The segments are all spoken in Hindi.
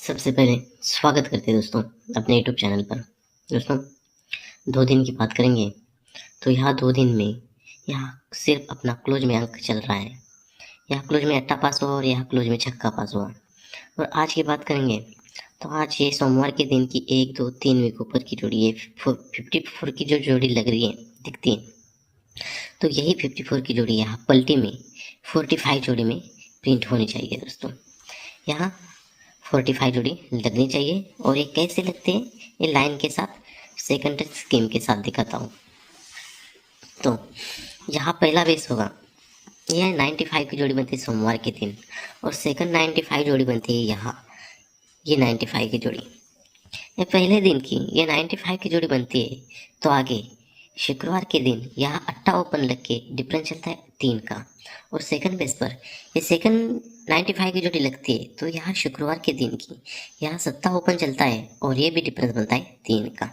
सबसे पहले स्वागत करते हैं दोस्तों अपने यूट्यूब चैनल पर। दोस्तों 2 दिन की बात करेंगे तो यहाँ 2 दिन में यहाँ सिर्फ अपना क्लोज में अंक चल रहा है। यहाँ क्लोज में अट्टा पास हुआ और यहाँ क्लोज में छक्का पास हुआ। और आज की बात करेंगे तो आज ये सोमवार के दिन की 1 2 3 वीक ऊपर की जोड़ी है 54 की जो जोड़ी लग रही है दिखती है, तो यही 54 की जोड़ी यहाँ पलटी में 45 जोड़ी में प्रिंट होनी चाहिए। दोस्तों यहाँ 45 जोड़ी लगनी चाहिए। और ये कैसे लगते हैं, ये लाइन के साथ सेकंड स्कीम के साथ दिखाता हूँ। तो यहाँ पहला बेस होगा, यह 95 की जोड़ी बनती है सोमवार के दिन, और सेकंड 95 जोड़ी बनती है यहाँ, ये 95 की जोड़ी ये पहले दिन की ये 95 की जोड़ी बनती है। तो आगे शुक्रवार के दिन यहाँ अट्टा ओपन लग के डिफरेंस चलता है 3 का, और सेकंड बेस पर ये सेकंड 95 की जोड़ी लगती है। तो यहाँ शुक्रवार के दिन की यहाँ सत्ता ओपन चलता है और ये भी डिफरेंस बनता है 3 का।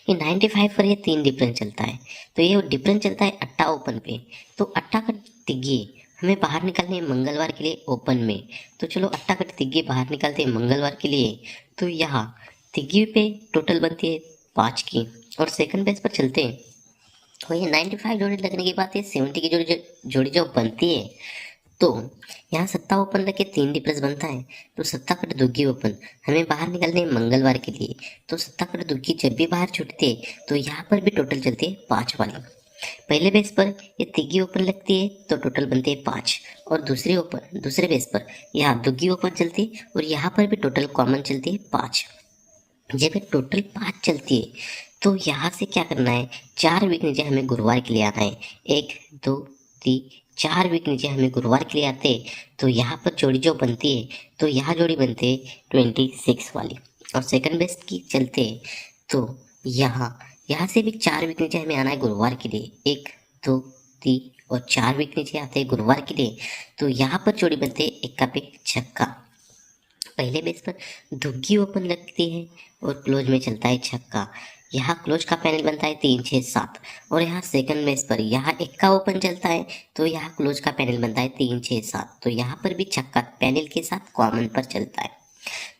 ये 95 पर ये 3 डिफरेंस चलता है, तो ये डिफरेंस चलता है अट्टा ओपन पे। तो अट्टा का तिग्गी हमें बाहर निकालने हैं मंगलवार के लिए ओपन में। तो चलो अट्टा का तिग्गी बाहर निकालते हैं मंगलवार के लिए। तो यहाँ तिग्गी पे टोटल बनती है 5 की, और सेकंड बेस पर चलते हैं तो ये 95 जोड़ी लगने के बाद ये 70 की जोड़ी जो बनती है। तो यहाँ सत्ता ओपन लगे 3 डिफरेंस बनता है। तो सत्ता कट दुग्गी ओपन हमें बाहर निकालने हैं मंगलवार के लिए। तो सत्ता कट दुग्गी जब भी बाहर छूटती है तो यहाँ पर भी टोटल चलती है 5 वाली। पहले बेस पर ये तिग्गी ओपन लगती है तो टोटल बनते हैं 5, और दूसरे बेस पर यहाँ दुग्गी ओपन चलती है और यहाँ पर भी टोटल कॉमन चलती है 5। जब ये टोटल 5 चलती है तो यहाँ से क्या करना है, 4 वीक नीचे हमें गुरुवार के लिए आना है। 1 2 3 4 वीक नीचे हमें गुरुवार के लिए आते हैं। तो यहाँ पर जोड़ी जो बनती है तो यहाँ जोड़ी बनती है 26 वाली, और सेकंड बेस की चलते हैं तो यहाँ से भी 4 वीक नीचे हमें आना है गुरुवार के लिए। 1 2 3 और 4 वीक नीचे आते हैं गुरुवार के लिए। तो यहाँ पर जोड़ी बनते हैं इक्का पे छक्का। पहले बेस पर दुग्गी ओपन लगती है और क्लोज में चलता है छक्का। यहाँ क्लोज का पैनल बनता है 3 6 7, और यहाँ सेकंड बेस पर यहाँ इक्का ओपन चलता है तो यहाँ क्लोज का पैनल बनता है 3 6 7। तो यहाँ पर भी छक्का पैनल के साथ कॉमन पर चलता है।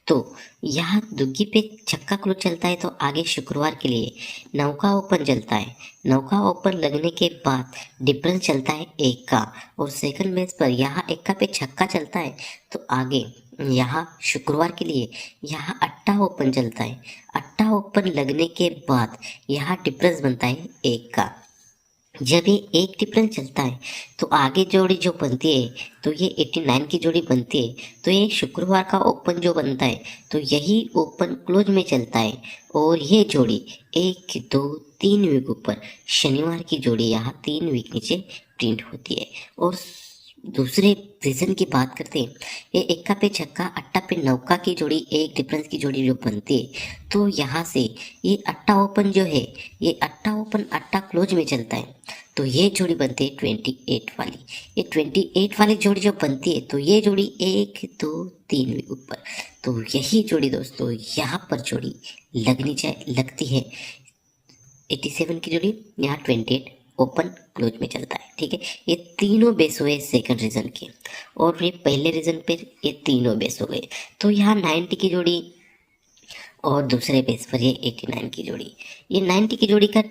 तो यहाँ दुग्गी पे छक्का क्लोज चलता है तो आगे शुक्रवार के लिए नौका ओपन चलता है। नौका ओपन लगने के बाद डिफरेंस चलता है 1 का, और सेकंड बेस पर यहाँ इक्का पे छक्का चलता है। तो आगे यहाँ शुक्रवार के लिए यहाँ अट्टा ओपन चलता है। अट्टा ओपन लगने के बाद यहाँ डिफरेंस बनता है 1 का। जब ये 1 डिफरेंस चलता है तो आगे जोड़ी जो बनती है तो ये 89 की जोड़ी बनती है। तो ये शुक्रवार का ओपन जो बनता है तो यही ओपन क्लोज में चलता है, और ये जोड़ी 1 2 3 वीक ऊपर शनिवार की जोड़ी यहाँ 3 वीक नीचे प्रिंट होती है। और दूसरे रीजन की बात करते हैं, ये इक्का पे छक्का अट्टा पे नौका की जोड़ी 1 डिफरेंस की जोड़ी जो बनती है। तो यहाँ से ये अट्टा ओपन जो है ये अट्टा ओपन अट्टा क्लोज में चलता है। तो ये जोड़ी बनती है 28 वाली। ये 28 वाली जोड़ी जो बनती है तो ये जोड़ी 1 2 3 ऊपर। तो यही जोड़ी दोस्तों यहाँ पर जोड़ी लगती है 87 की जोड़ी, यहाँ 28 ओपन क्लोज में चलता है। ठीक है, ये तीनों बेस हुए सेकंड रीजन के, और ये पहले रीजन पे ये तीनों बेस हो गए। तो यहाँ 90 की जोड़ी और दूसरे बेस पर ये 89 की जोड़ी। ये 90 की जोड़ी का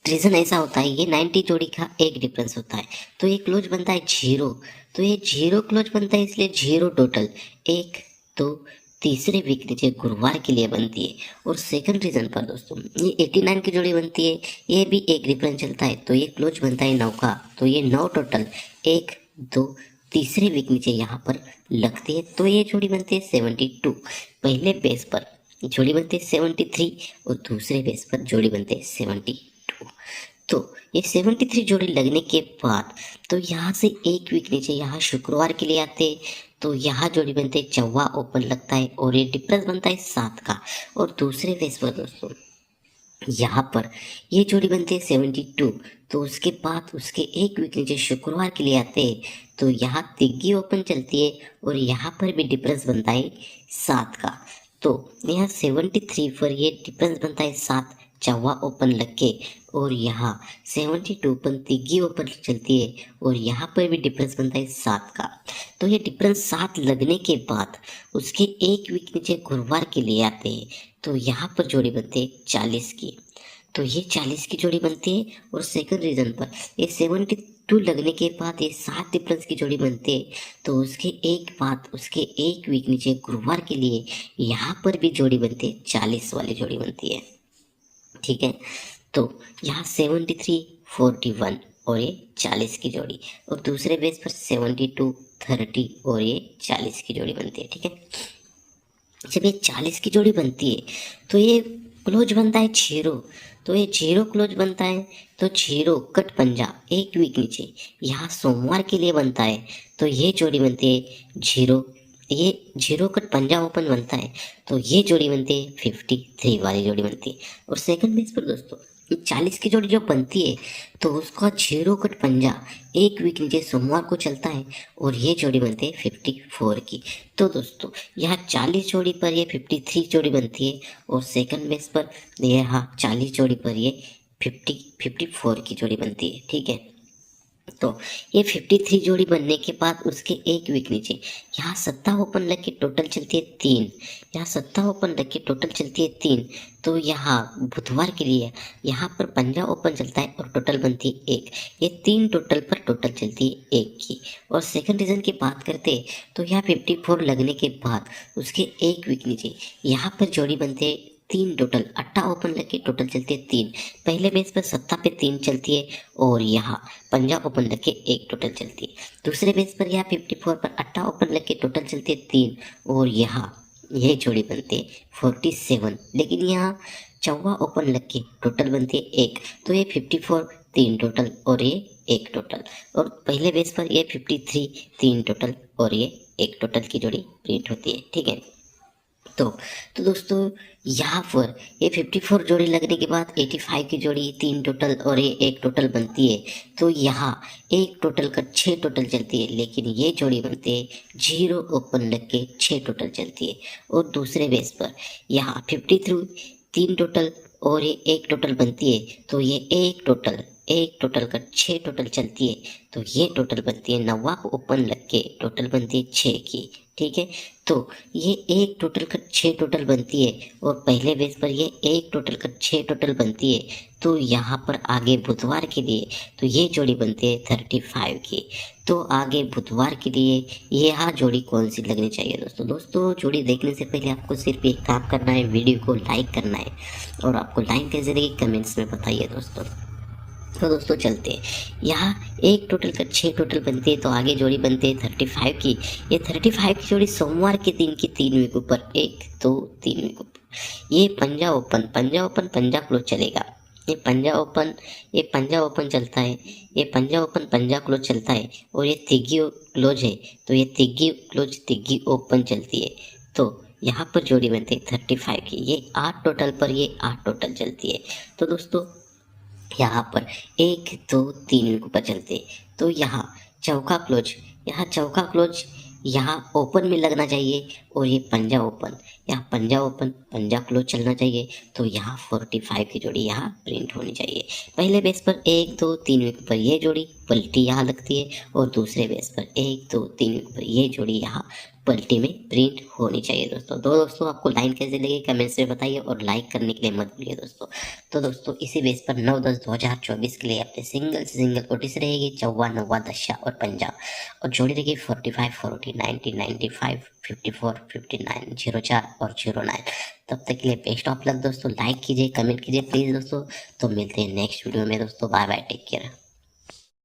रीजन ऐसा होता है, ये 90 जोड़ी का एक डिफरेंस होता है तो ये क्लोज बनता है 0। तो ये 0 क्लोज बनता है इसलिए 0 टोटल 1 2 तीसरे वीक नीचे गुरुवार के लिए बनती है। और सेकंड रीजन पर दोस्तों ये 89 की जोड़ी बनती है, ये भी एक डिफरेंस चलता है तो ये क्लोज बनता है 9 का। तो ये 9 टोटल 1 2 तीसरे वीक नीचे यहाँ पर लगती है तो ये जोड़ी बनती है 72। पहले बेस पर जोड़ी बनती है 73 और दूसरे बेस पर जोड़ी बनते हैं 72। तो ये 73 जोड़ी लगने के बाद तो यहाँ से 1 वीक नीचे यहाँ शुक्रवार के लिए आते हैं तो यहाँ जोड़ी बनते हैं 54 ओपन लगता है, और ये डिफरेंस बनता है 7 का। और दूसरे बेस पर दोस्तों यहाँ पर ये जोड़ी बनती है 72। तो उसके बाद उसके 1 वीक नीचे शुक्रवार के लिए आते हैं तो यहाँ तिग्गी ओपन चलती है और यहाँ पर भी डिफरेंस बनता है 7 का। तो यहाँ 73 पर ये डिफरेंस बनता है 7, चौवा ओपन लग के और यहाँ 72 ओपन तिग्गी ओपन चलती है और यहाँ पर भी डिफरेंस बनता है 7 का। तो ये डिफरेंस 7 लगने के बाद उसके एक वीक नीचे गुरुवार के लिए आते हैं, तो यहाँ पर जोड़ी बनती है 40 की। तो ये 40 की जोड़ी बनती है और सेकंड रीजन पर ये 72 लगने के बाद ये 7 डिफरेंस की जोड़ी बनती है, तो उसके एक वीक नीचे गुरुवार के लिए यहाँ पर भी जोड़ी बनती है, 40 वाली जोड़ी बनती है। ठीक है, तो यहाँ 73 41 और ये 40 की जोड़ी, और दूसरे बेस पर 72 30 और ये 40 की जोड़ी बनती है। ठीक है, जब ये 40 की जोड़ी बनती है तो ये क्लोज बनता है 0। तो ये 0 क्लोज बनता है, तो 0 कट पंजा एक वीक नीचे यहाँ सोमवार के लिए बनता है, तो ये जोड़ी बनती है 0। ये 0 कट पंजा ओपन बनता है, तो ये जोड़ी बनती है 53 वाली जोड़ी बनती है। और सेकंड बेस पर दोस्तों 40 की जोड़ी जो बनती है तो उसका 0 कट पंजा एक वीक नीचे सोमवार को चलता है और ये जोड़ी बनती है 54 की। तो दोस्तों यहाँ 40 जोड़ी पर ये 53 जोड़ी बनती है और सेकंड बेस पर यहाँ 40 जोड़ी पर ये 54 की जोड़ी बनती है। ठीक है, तो ये 53 जोड़ी बनने के बाद उसके एक वीक नीचे यहाँ 7 ओपन लग के टोटल चलती है 3। यहाँ 7 ओपन लग के टोटल चलती है 3, तो यहाँ बुधवार के लिए यहाँ पर पंजा ओपन चलता है और टोटल बनती है 1। ये 3 टोटल पर टोटल चलती है 1 की। और सेकंड रीजन की बात करते हैं तो यहाँ 54 लगने के बाद उसके एक वीक नीचे यहाँ पर जोड़ी बनते हैं 3 टोटल। 8 ओपन लग के टोटल चलती है 3। पहले बेस पर 7 पे 3 चलती है और यहाँ पंजा ओपन लग के 1 टोटल चलती है। दूसरे बेस पर यहाँ 54 पर 8 ओपन लग के टोटल चलती है 3 और यहाँ ये जोड़ी बनती है 47। लेकिन यहाँ 4 ओपन लग के टोटल बनती है 1, तो ये 54 3 टोटल और ये 1 टोटल। और पहले बेस पर ये 53 3 टोटल और ये 1 टोटल की जोड़ी प्रिंट होती है। ठीक है, तो दोस्तों यहाँ पर ये 54 जोड़ी लगने के बाद 85 की जोड़ी 3 टोटल और ये 1 टोटल बनती है, तो यहाँ एक टोटल का 6 टोटल चलती है। लेकिन ये जोड़ी बनती है 0 ओपन लग के 6 टोटल चलती है। और दूसरे बेस पर यहाँ 53 3 टोटल और ये 1 टोटल बनती है, तो ये एक टोटल का 6 टोटल चलती है, तो ये टोटल बनती है 9 को ओपन लग के टोटल बनती है 6 की। ठीक है, तो ये एक टोटल का 6 टोटल बनती है और पहले बेस पर ये एक टोटल का 6 टोटल बनती है, तो यहाँ पर आगे बुधवार के लिए तो ये जोड़ी बनती है 35 की। तो आगे बुधवार के लिए यहाँ जोड़ी कौन सी लगनी चाहिए दोस्तों जोड़ी देखने से पहले आपको सिर्फ एक काम करना है, वीडियो को लाइक करना है। और आपको लाइक कैसे लगी कमेंट्स में बताइए दोस्तों। तो दोस्तों चलते हैं, यहाँ एक टोटल का 6 टोटल बनती है, तो आगे जोड़ी बनती है 35 की। ये 35 की जोड़ी सोमवार के दिन की 3 वीक ऊपर 1 2 3 वीक ऊपर ये पंजा ओपन पंजा क्लोज चलेगा। ये पंजा ओपन चलता है, ये पंजा ओपन पंजा क्लोज चलता है और ये तिग्गी क्लोज है, तो ये तिग्गी क्लोज तिग्गी ओपन चलती है। तो यहाँ पर जोड़ी बनती है 35 की। ये 8 टोटल पर ये 8 टोटल चलती है। तो दोस्तों यहाँ पर 1 2 3 वीक ऊपर चलते, तो यहाँ चौका क्लोज यहाँ ओपन में लगना चाहिए और ये पंजा ओपन पंजा क्लोज चलना चाहिए। तो यहाँ 45 की जोड़ी यहाँ प्रिंट होनी चाहिए। पहले बेस पर 1 2 3 वीक पर ये जोड़ी पलटी यहाँ लगती है और दूसरे बेस पर 1 2 3 वीक पर ये जोड़ी यहाँ पलटी में प्रिंट होनी चाहिए दोस्तों आपको लाइन कैसे लगी कमेंट्स में बताइए और लाइक करने के लिए मत भूलिए दोस्तों। तो दोस्तों इसी बेस पर 9-10-2024 के लिए अपने सिंगल से सिंगल ओटीसी रहेगी 54 9 दशा और पंजाब, और जोड़ी रहेगी 45 40 90 95 54 59 04 और 09। तब तक के लिए बेस्ट ऑफ लक दोस्तों। लाइक कीजिए, कमेंट कीजिए प्लीज़ दोस्तों। तो मिलते हैं नेक्स्ट वीडियो में दोस्तों। Bye bye, take care.